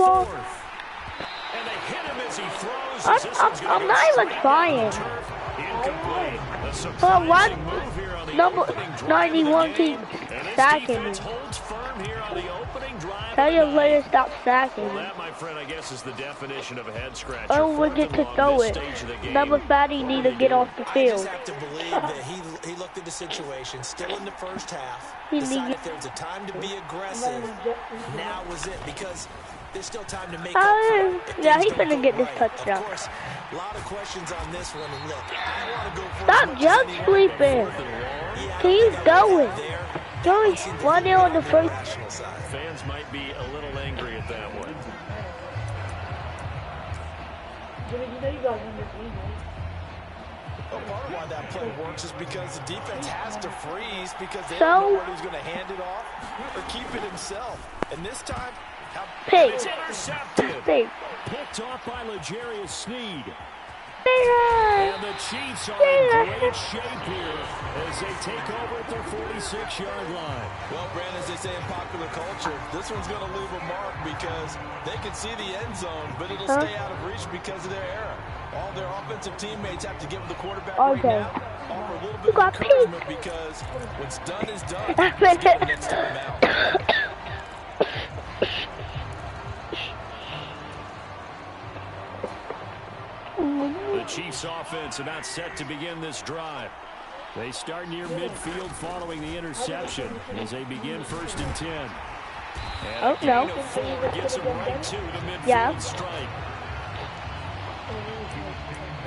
football. And they hit him as he throws. I'm not even trying. But what? Number 91 keeps sacking me. Tell your player stop sacking me. That, my friend, I guess is the definition of a head scratcher. Oh, we get to throw it. Number 30 need to get off the field. I just have to believe that he looked at the situation, still in the first half, decided if there was a time to be aggressive, now was it, because there's still time to make up for it. Yeah, he's gonna get this touchdown. Of course, a lot of questions on this one, and look, I want to go for stop jump sweeping. Keep going. Going 1-0 on the first. Fans might be a little angry at that one. Well, part of why that play works is because the defense has to freeze because they don't know whether he's going to hand it off or keep it himself. And this time, it's intercepted. Picked off by L'Jarius Sneed. And the Chiefs are in great shape here as they take over at their 46-yard line. Well, Brandon, as they say in popular culture, this one's going to leave a mark because they can see the end zone, but it'll stay out of reach because of their error. All their offensive teammates have to give the quarterback right now, offer a little bit of encouragement because what's done is done. Let's get the next time out. The Chiefs offense about set to begin this drive. They start near midfield following the interception as they begin 1st and 10. And no. 4 gets them right to the midfield strike.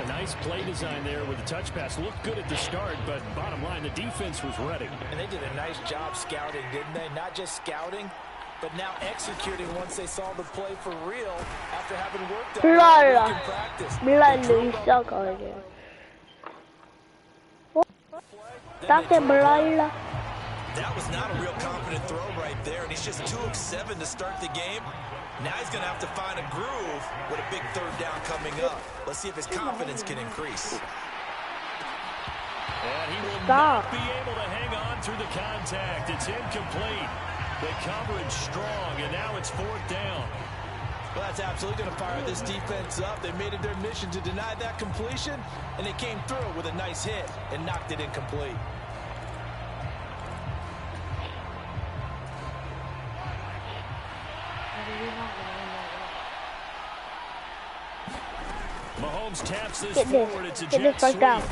A nice play design there with the touch pass. Looked good at the start, but bottom line, the defense was ready. And they did a nice job scouting, didn't they? Not just scouting, but now executing once they saw the play for real after having worked on it in practice. That was not a real confident throw right there, and he's just 2 of 7 to start the game. Now he's going to have to find a groove with a big 3rd down coming up. Let's see if his confidence can increase. And he will not be able to hang on through the contact. It's incomplete. The coverage strong, and now it's 4th down. Well, that's absolutely going to fire this defense up. They made it their mission to deny that completion, and they came through with a nice hit and knocked it incomplete. Mahomes taps this forward. It's a jet first down.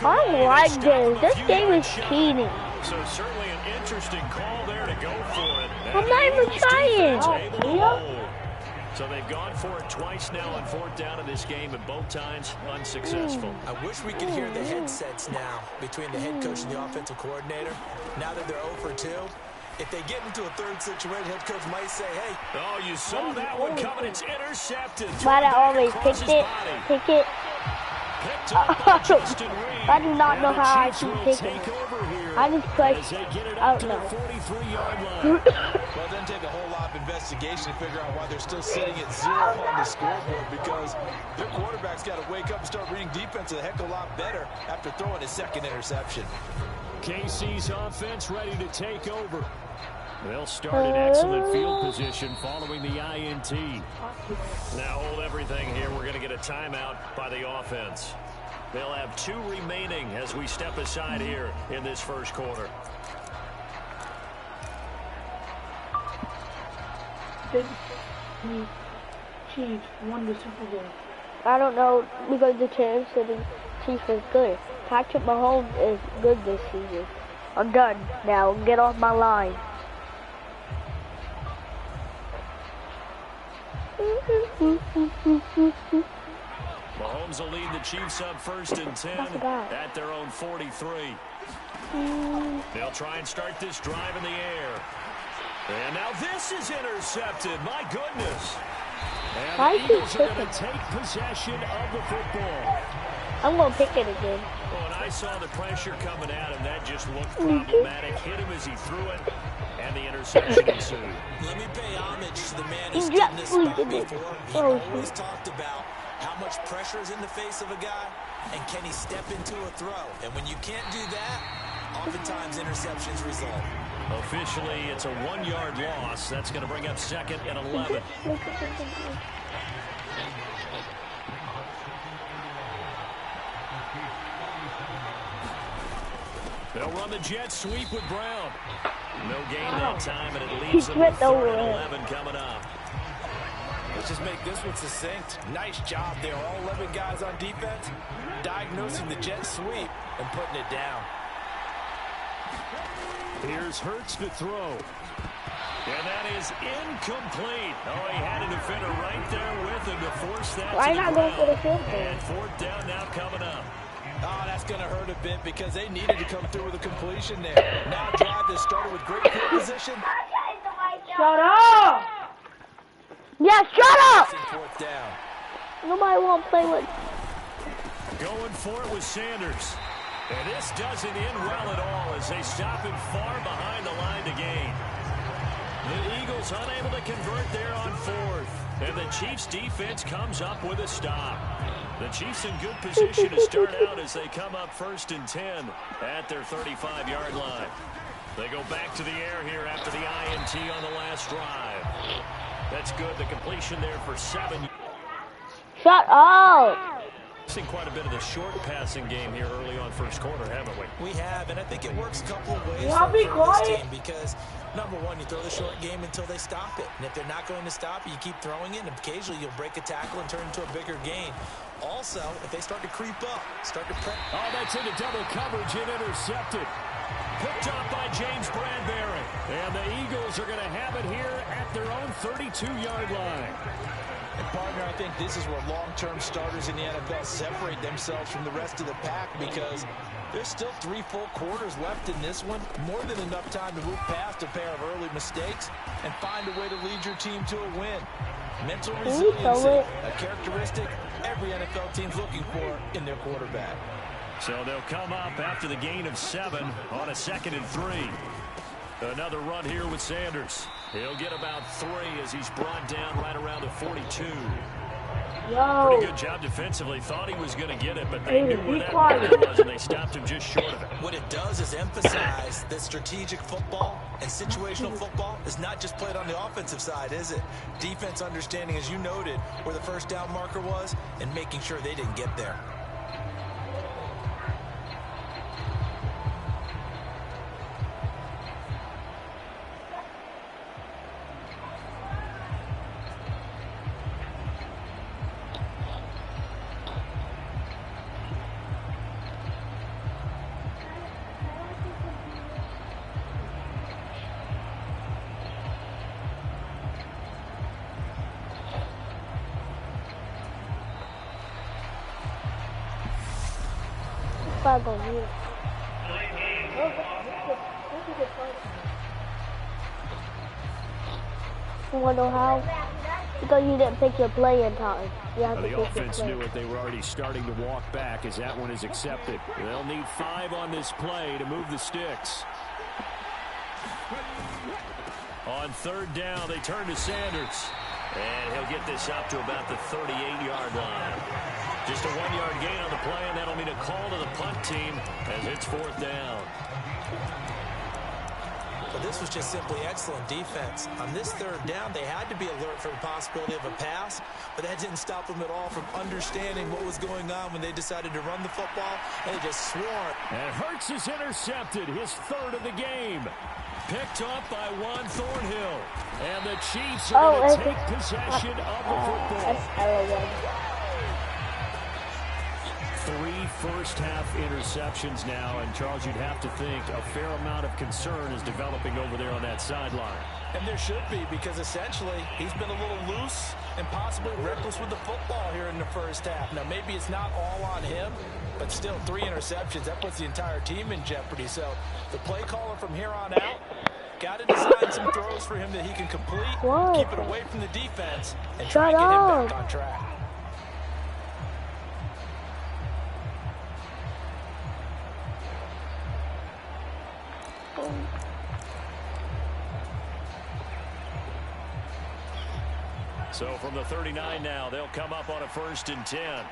I like this. This game is cheating. So certainly an interesting call there to go for it. I'm not even trying. So they've gone for it twice now on 4th down in this game, and both times unsuccessful. I wish we could hear the headsets now between the head coach and the offensive coordinator. Now that they're 0 for 2. If they get into a 3rd situation, head coach might say, hey. Oh, you saw that one coming. It's intercepted. Why I always pick it? I do not know how I keep picking it. I just press out now. Well, it doesn't take a whole lot of investigation to figure out why they're still sitting at 0 on the scoreboard, because their quarterback's got to wake up and start reading defense a heck of a lot better after throwing his 2nd interception. KC's offense ready to take over. They'll start in excellent field position following the INT. Now hold everything here. We're going to get a timeout by the offense. They'll have 2 remaining as we step aside here in this 1st quarter. Chiefs won the Super Bowl. I don't know, because the Kansas City Chiefs is good. Patrick Mahomes is good this season. I'm done now. Get off my line. Mahomes will lead the Chiefs up 1st and 10 at their own 43. They'll try and start this drive in the air. And now this is intercepted. My goodness. And the Eagles are going to take possession of the football. I'm going to pick it again. Oh, and I saw the pressure coming at him. That just looked problematic. Hit him as he threw it, and the interception ensued. Let me pay homage to the man who's done this spot before. He always talked about how much pressure is in the face of a guy, and can he step into a throw. And when you can't do that, oftentimes interceptions result. Officially, it's a 1-yard loss. That's going to bring up 2nd and 11. They'll run the jet sweep with Brown. No gain that time, and it leaves them with 3rd and 11 coming up. Let's just make this one succinct. Nice job there. All 11 guys on defense diagnosing the jet sweep and putting it down. Here's Hurts to throw. And that is incomplete. Oh, he had a defender right there with him to force that Why to not the go for the ground. field goal? And 4th down now coming up. Oh, that's going to hurt a bit because they needed to come through with a completion there. Now drive that started with great field position. Shut up! Yeah, shut up! 4th down. Nobody won't play with. Going for it with Sanders. And this doesn't end well at all as they stop him far behind the line to gain. The Eagles unable to convert there on 4th. And the Chiefs defense comes up with a stop. The Chiefs in good position to start out as they come up 1st and 10 at their 35-yard line. They go back to the air here after the INT on the last drive. That's good. The completion there for 7. Shut up! Seen quite a bit of the short passing game here early on first quarter, haven't we? We have, and I think it works a couple of ways Yeah, be for this quiet. team because, number one, you throw the short game until they stop it. And if they're not going to stop it, you keep throwing it, and occasionally you'll break a tackle and turn into a bigger gain. Also, if they start to creep up, start to prep. Oh, that's into double coverage and intercepted. Picked up by James Bradbury. And the Eagles are going to have it here at their own 32-yard line. And partner, I think this is where long-term starters in the NFL separate themselves from the rest of the pack because there's still 3 full quarters left in this one. More than enough time to move past a pair of early mistakes and find a way to lead your team to a win. Mental resiliency, a characteristic every NFL team's looking for in their quarterback. So they'll come up after the gain of 7 on a 2nd and 3. Another run here with Sanders. He'll get about 3 as he's brought down right around the 42. Yo. Pretty good job defensively. Thought he was going to get it, but they knew where that was, and they stopped him just short of it. What it does is emphasize that strategic football and situational football is not just played on the offensive side, is it? Defense understanding, as you noted, where the 1st down marker was and making sure they didn't get there. You want to know how? Because you didn't pick your play in time. You have to The pick your offense play. knew it. They were already starting to walk back as that one is accepted. They'll need 5 on this play to move the sticks. On 3rd down, they turn to Sanders. And he'll get this up to about the 38-yard line. Just a 1-yard gain on the play, and that'll mean a call to the punt team as it's 4th down. But this was just simply excellent defense. On this 3rd down, they had to be alert for the possibility of a pass, but that didn't stop them at all from understanding what was going on when they decided to run the football, and they just swarmed. And Hurts is intercepted, his 3rd of the game. Picked up by Juan Thornhill. And the Chiefs are going to take possession of the football. 3 first-half interceptions now, and Charles, you'd have to think a fair amount of concern is developing over there on that sideline. And there should be, because essentially he's been a little loose and possibly reckless with the football here in the 1st half. Now, maybe it's not all on him, but still 3 interceptions. That puts the entire team in jeopardy. So the play caller from here on out got to design some throws for him that he can complete, keep it away from the defense, and try and get him back on track. So from the 39 now, they'll come up on a 1st and 10.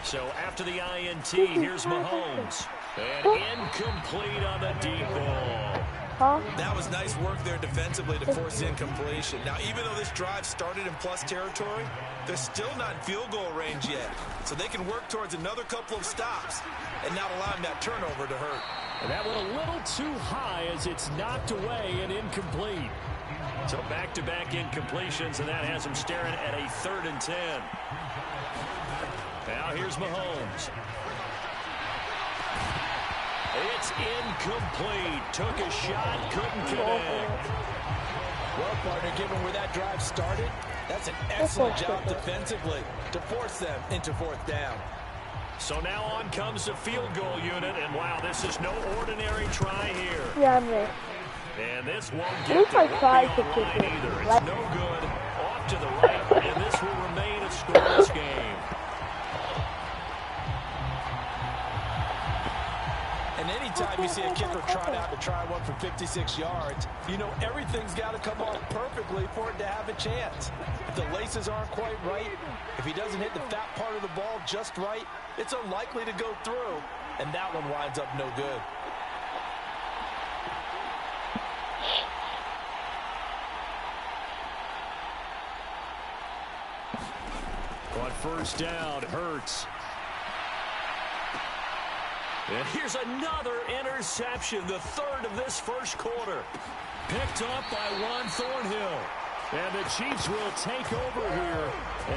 So after the INT, here's Mahomes. And incomplete on the deep ball. Huh? That was nice work there defensively to force the incompletion. Now, even though this drive started in plus territory, they're still not in field goal range yet. So they can work towards another couple of stops and not allowing that turnover to hurt. And that went a little too high as it's knocked away and incomplete. So back-to-back incompletions, and that has them staring at a 3rd and 10. Now here's Mahomes. It's incomplete. Took a shot, couldn't connect. Well, partner, given where that drive started, that's an excellent job defensively to force them into 4th down. So now on comes the field goal unit, and wow, this is no ordinary try here. Yeah, I missed. And this won't At get least I tried to the kick line it. either. It's no good. Off to the right, and this will remain a scoreless game. And anytime you see a kicker trot out to try one for 56 yards, you know everything's got to come off perfectly for it to have a chance. If the laces aren't quite right, if he doesn't hit the fat part of the ball just right, it's unlikely to go through, and that one winds up no good. On 1st down, Hurts. And here's another interception, the 3rd of this 1st quarter. Picked up by Juan Thornhill. And the Chiefs will take over here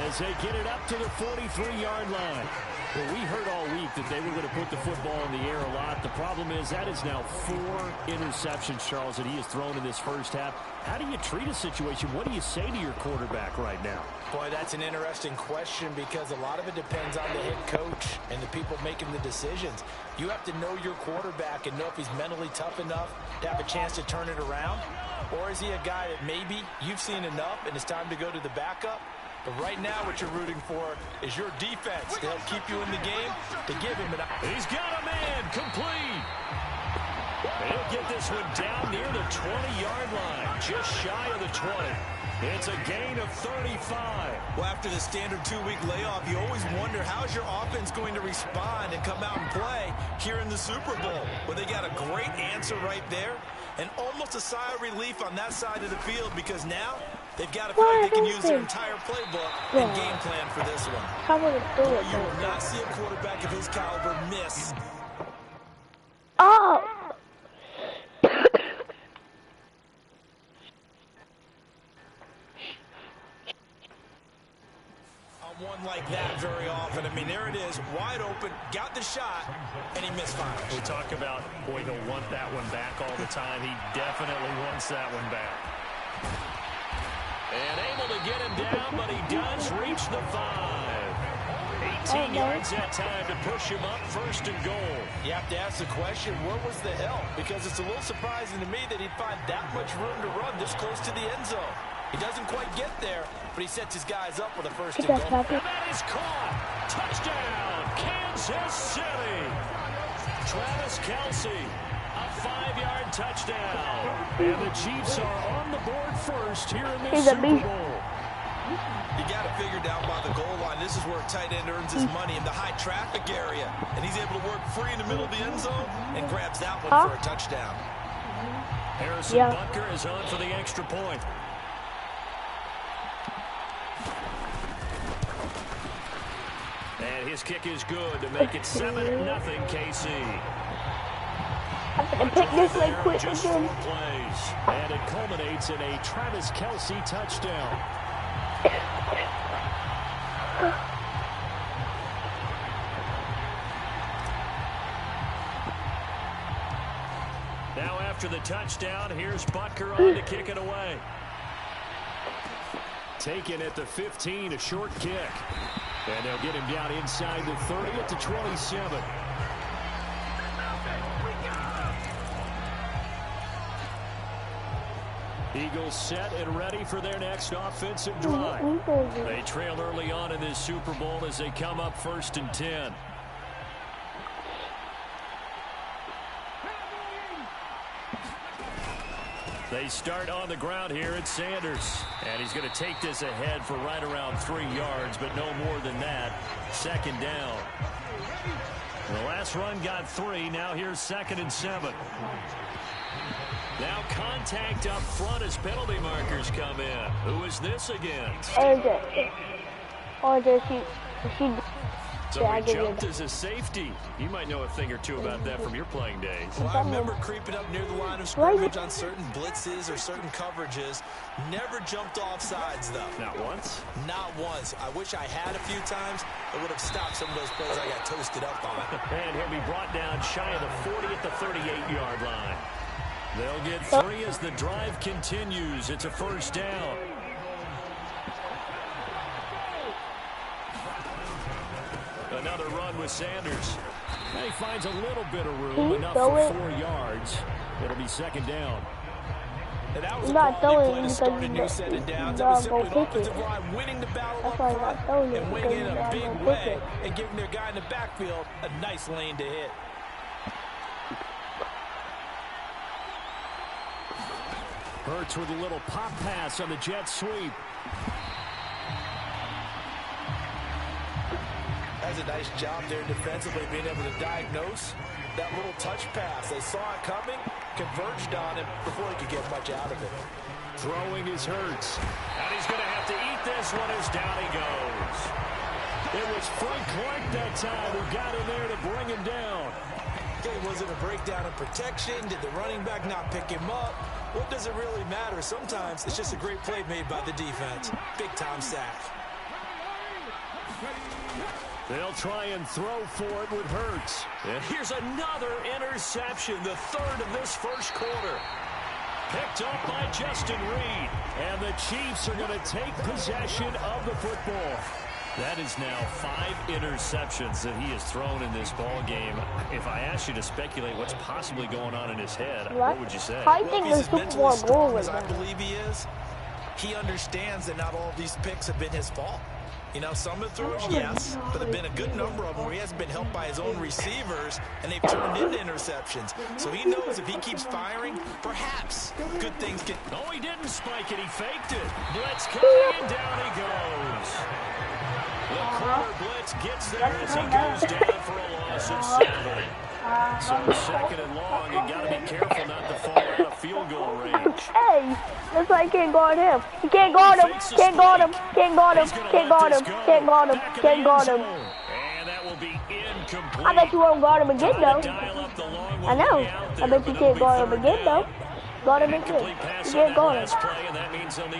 as they get it up to the 43-yard line. Well, we heard all week that they were going to put the football in the air a lot. The problem is that is now 4 interceptions, Charles, that he has thrown in this 1st half. How do you treat a situation? What do you say to your quarterback right now? Boy, that's an interesting question because a lot of it depends on the head coach and the people making the decisions. You have to know your quarterback and know if he's mentally tough enough to have a chance to turn it around. Or is he a guy that maybe you've seen enough and it's time to go to the backup? But right now what you're rooting for is your defense to help keep you in the game, to give him an... He's got a man, complete. He'll get this one down near the 20-yard line, just shy of the 20. It's a gain of 35. Well, after the standard 2-week layoff, you always wonder how's your offense going to respond and come out and play here in the Super Bowl. Well, they got a great answer right there and almost a sigh of relief on that side of the field because now they've got to feel like they can use their entire playbook and game plan for this one. How would it do it? You will not see a quarterback of his caliber miss. Oh! One like that very often. I mean, there it is, wide open, got the shot, and he misfires. We talk about, boy, he'll want that one back all the time. He definitely wants that one back. And able to get him down, but he does reach the 5. 18 yards that time to push him up 1st and goal. You have to ask the question, where was the help? Because it's a little surprising to me that he'd find that much room to run this close to the end zone. He doesn't quite get there, but he sets his guys up with a 1st and goal. And that is caught. Touchdown, Kansas City. Travis Kelce, a 5-yard touchdown. And the Chiefs are on the board 1st here in this Super Bowl. You got to figure down by the goal line. This is where a tight end earns his money in the high traffic area. And he's able to work free in the middle of the end zone and grabs that one for a touchdown. Harrison Butker is on for the extra point. And his kick is good to make it 7-0 KC. I'm going to pick this like quick just again. 4 plays. And it culminates in a Travis Kelce touchdown. Now after the touchdown, here's Butker on to kick it away. Taken at the 15, a short kick. And they'll get him down inside the 30 at the 27. Eagles set and ready for their next offensive drive. They trail early on in this Super Bowl as they come up 1st and 10. They start on the ground here at Sanders. And he's going to take this ahead for right around 3 yards, but no more than that. 2nd down. The last run got 3. Now here's 2nd and 7. Now contact up front as penalty markers come in. Who is this against? Somebody jumped as a safety. You might know a thing or two about that from your playing days. Well, I remember creeping up near the line of scrimmage on certain blitzes or certain coverages. Never jumped off sides, though. Not once? Not once. I wish I had a few times. It would have stopped some of those plays I got toasted up on. And he'll be brought down shy of the 40 at the 38-yard line. They'll get 3 as the drive continues. It's a first down. Another run with Sanders. And he finds a little bit of room, enough for 4 yards. It'll be 2nd down. And that was a quality play to start a new set and downs. That was simply the offensive line winning the battle up front and winning in a big way and giving their guy in the backfield a nice lane to hit. Hurts with a little pop pass on the jet sweep. That's a nice job there defensively, being able to diagnose that little touch pass. They saw it coming, converged on him before he could get much out of it. Throwing is Hurts. And he's going to have to eat this one as down he goes. It was Frank Clark that time who got in there to bring him down. Okay, was it a breakdown in protection? Did the running back not pick him up? What does it really matter? Sometimes it's just a great play made by the defense. Big-time sack. They'll try and throw for it with Hurts. And here's another interception, the 3rd of this first quarter. Picked up by Justin Reed. And the Chiefs are going to take possession of the football. That is now 5 interceptions that he has thrown in this ball game. If I asked you to speculate what's possibly going on in his head, what would you say? I think the Super Bowl goal was I believe he is. He understands that not all of these picks have been his fault. You know, some of the throws, yes, but there have been a good number of them where he hasn't been helped by his own receivers, and they've turned into interceptions. So he knows if he keeps firing, perhaps good things can... Oh, he didn't spike it. He faked it. Blitz coming, and down he goes. The corner blitz gets there as he goes down for a loss of 7. So 2nd and long, you got to be careful not to fall out of field goal range. Hey, that's why you can't guard him. You can't guard him. Can't guard him. Can't guard him. Can't guard him. Can't guard him. Can't guard him. And that will be incomplete. I bet you won't guard him again, though. I know. I bet you can't guard him again, though. Guard him again. You can't guard him.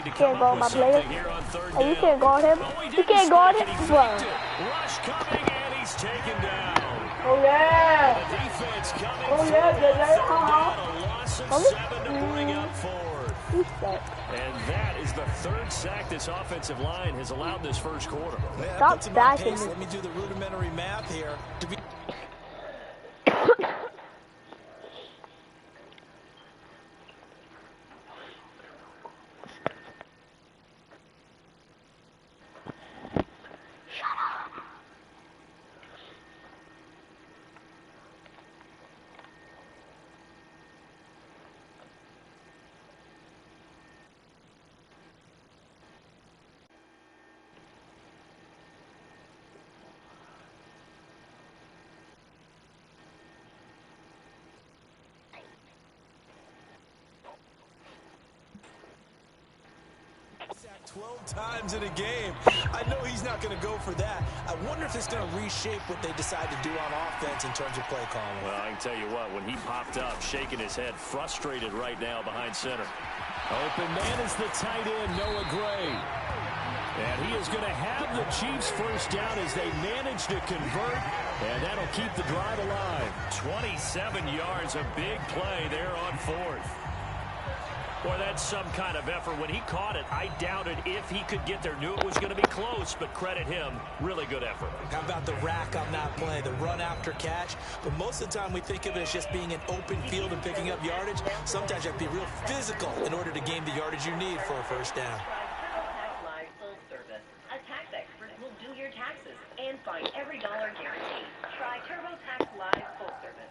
You can't guard my player. Hey, you can't guard him. You can't guard him. Rush coming, and he's taken down. Oh yeah! The defense coming Oh yeah, a loss of 7 to bring up 4th. And that is the 3rd sack this offensive line has allowed this first quarter. Stop stacking. Let me do the rudimentary math here. To be sacked 12 times in a game. I know he's not going to go for that. I wonder if it's going to reshape what they decide to do on offense in terms of play calling. Well, I can tell you what, when he popped up, shaking his head, frustrated right now behind center. Open man is the tight end, Noah Gray. And he is going to have the Chiefs first down as they manage to convert, and that'll keep the drive alive. 27 yards, a big play there on 4th. Boy, that's some kind of effort. When he caught it, I doubted if he could get there. Knew it was going to be close, but credit him. Really good effort. How about the rack on that play, the run after catch? But most of the time we think of it as just being an open field and picking up yardage. Sometimes you have to be real physical in order to gain the yardage you need for a first down. A tax expert will do your taxes and find every dollar guaranteed. Try TurboTax Live Full Service.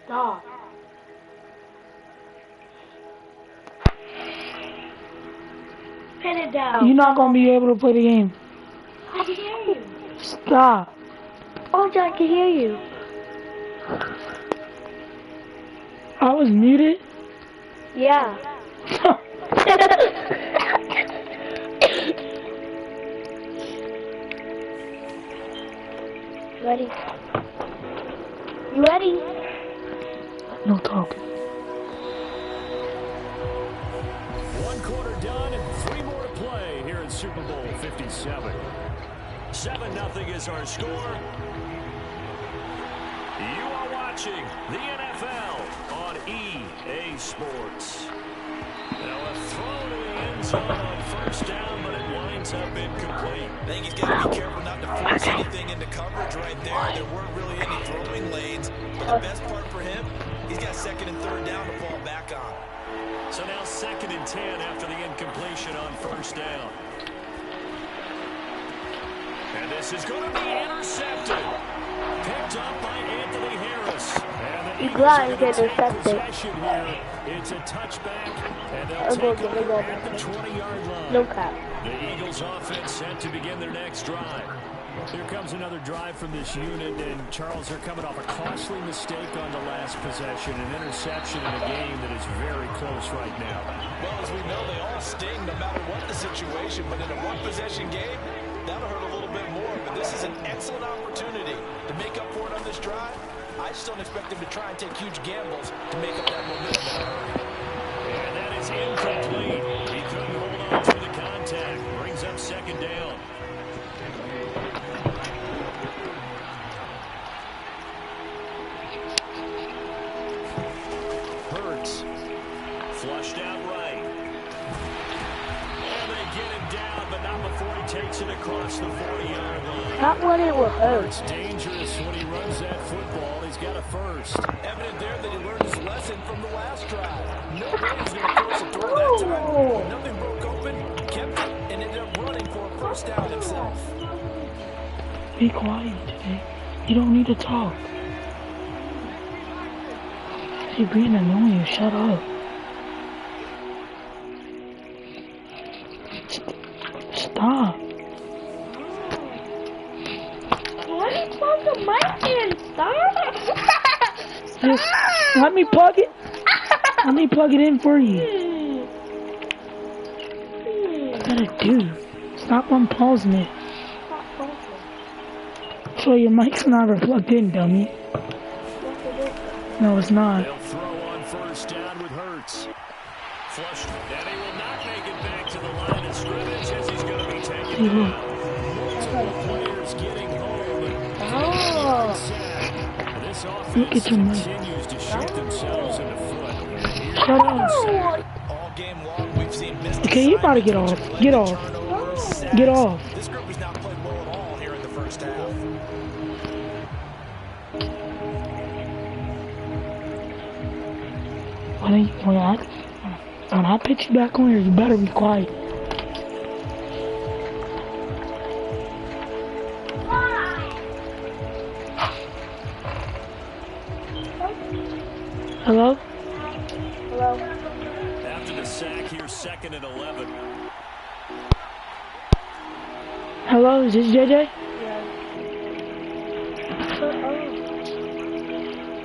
Stop. Pin it down. You're not gonna be able to play the game. I can hear you. Stop. Oh, I can hear you. I was muted. Yeah. Ready? You ready? No talking. One quarter done and 3 more to play here in Super Bowl 57. 7-0 is our score. You are watching the NFL on EA Sports. Now a throw to the end zone on first down, but it winds up incomplete. I think he's got to be careful not to force anything into coverage right there. There weren't really any throwing lanes. But the best part for him, he's got 2nd and 3rd down to fall back on. So now 2nd and 10 after the incompletion on first down. And this is going to be intercepted. Picked up by Anthony Harris. And the Eagles are going to take possession here. It's a touchback, and they'll take over at the 20-yard line. No cap. The Eagles offense set to begin their next drive. Here comes another drive from this unit, and Charles, they're coming off a costly mistake on the last possession, an interception in a game that is very close right now. Well, as we know, they all sting no matter what the situation, but in a one-possession game, that'll hurt a little bit more. But this is an excellent opportunity to make up for it on this drive. I just don't expect them to try and take huge gambles to make up that momentum in a hurry. And that is incomplete. He couldn't hold on through the contact. Brings up 2nd down. Hurts. Flushed out right. And they get him down, but not before he takes it across the 40-yard line. Not when it will hurt. It's dangerous when he runs that football. He's got a first. Evident there that he learned his lesson from the last drive. No way he's going to force a throw that time. When nothing broke open, he kept it and ended up running for a first down himself. Be quiet today. You don't need to talk. You're being annoying. Shut up. Stop. Why are you plug the mic in? Stop. Just let me plug it. Let me plug it in for you. What gotta do? Stop unpausing it. So your mic's not plugged in, dummy. No, it's not. They'll throw on first down with Hurts. Flushed, and he will not make it back to the line of scrimmage as he's going to be taken down. Multiple players getting home. Oh. This Look offense at your mic. continues to shoot themselves in the foot. Shut up. All game long, we've seen missed Okay, you gotta get off. Get off. Get off. This group has not played well at all here in the first half. When I pitch you back on here, you better be quiet. Hello? Hello. After the sack, here's 2nd and 11. Hello, is this JJ?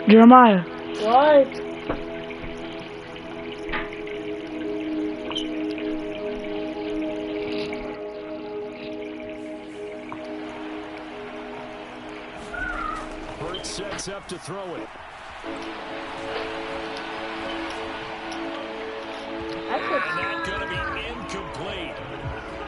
Jeremiah. What? Hurts sets up to throw it. And that's going to be incomplete.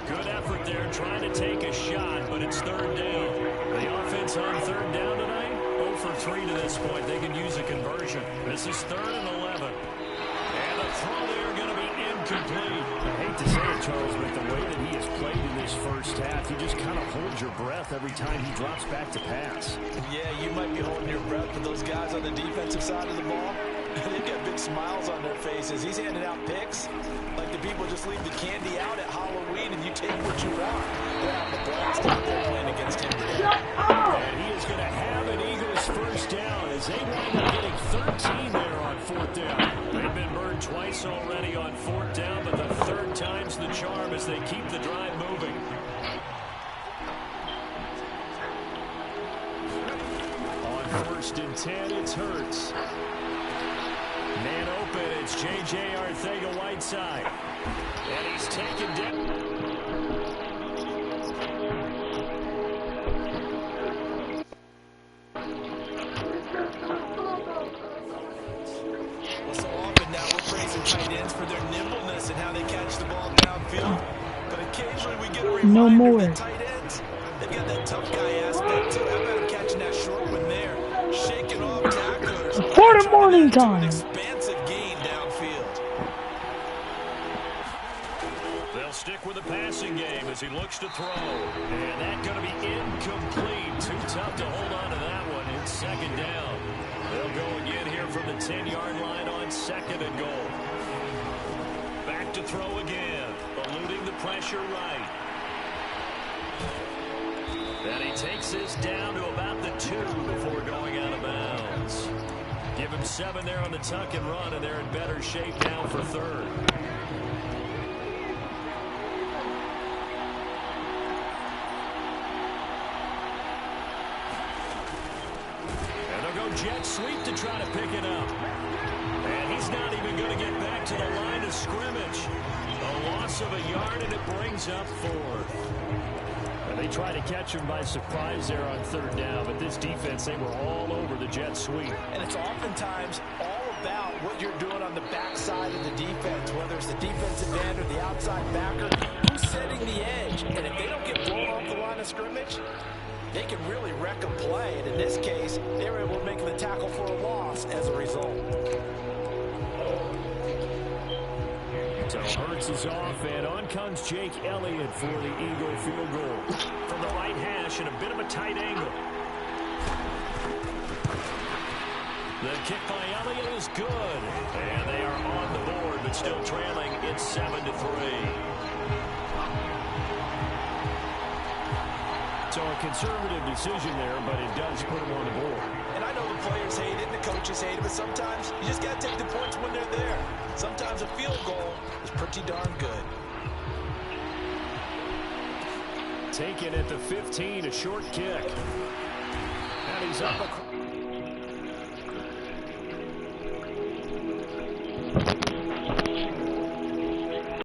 Good effort there trying to take a shot, but it's 3rd down. The offense on 3rd down tonight, 0 for 3 to this point. They can use a conversion. This is 3rd and 11. And the throw there going to be incomplete. I hate to say it, Charles, but the way that he has played in this first half, you just kind of hold your breath every time he drops back to pass. Yeah, you might be holding your breath, but those guys on the defensive side of the ball, they've got big smiles on their faces. He's handing out picks like the people just leave the candy out at Halloween and you take what you want. They're having a blast out there playing against him today. And he is going to have an Eagles first down as they wind up getting 13 there on fourth down. They've been burned twice already on fourth down, but the third time's the charm as they keep the drive moving. On 1st and 10, it's Hurts. Man open, it's J.J. Arcega-Whiteside. And he's taken down. Well, so often now we're praising tight ends for their nimbleness and how they catch the ball downfield. But occasionally we get a reminder that tight ends, they've got that tough guy aspect too. How about him catching that short one there? Shaking off tacklers. For the morning time. Expansive gain downfield. They'll stick with the passing game as he looks to throw. And that's going to be incomplete. Too tough to hold on to that one. It's second down. They'll go again here from the 10-yard line on 2nd and goal. Back to throw again. Eluding the pressure right. And he takes this down to about the 2 before going out of bounds. Give him 7 there on the tuck and run, and they're in better shape now for 3rd. And they'll go jet sweep to try to pick it up. And he's not even going to get back to the line of scrimmage. A loss of a yard, and it brings up 4th. They try to catch him by surprise there on 3rd down, but this defense, they were all over the jet sweep. And it's oftentimes all about what you're doing on the backside of the defense, whether it's the defensive end or the outside backer, who's setting the edge. And if they don't get blown off the line of scrimmage, they can really wreck a play. And in this case, they were able to make the tackle for a loss as a result. So Hurts is off, and on comes Jake Elliott for the Eagle field goal. From the right hash and a bit of a tight angle. The kick by Elliott is good. And they are on the board, but still trailing. It's 7-3. So a conservative decision there, but it does put them on the board. And I know the players hate it and the coaches hate it, but sometimes you just got to take the points when they're there. Sometimes a field goal is pretty darn good. Taken at the 15, a short kick. And he's up.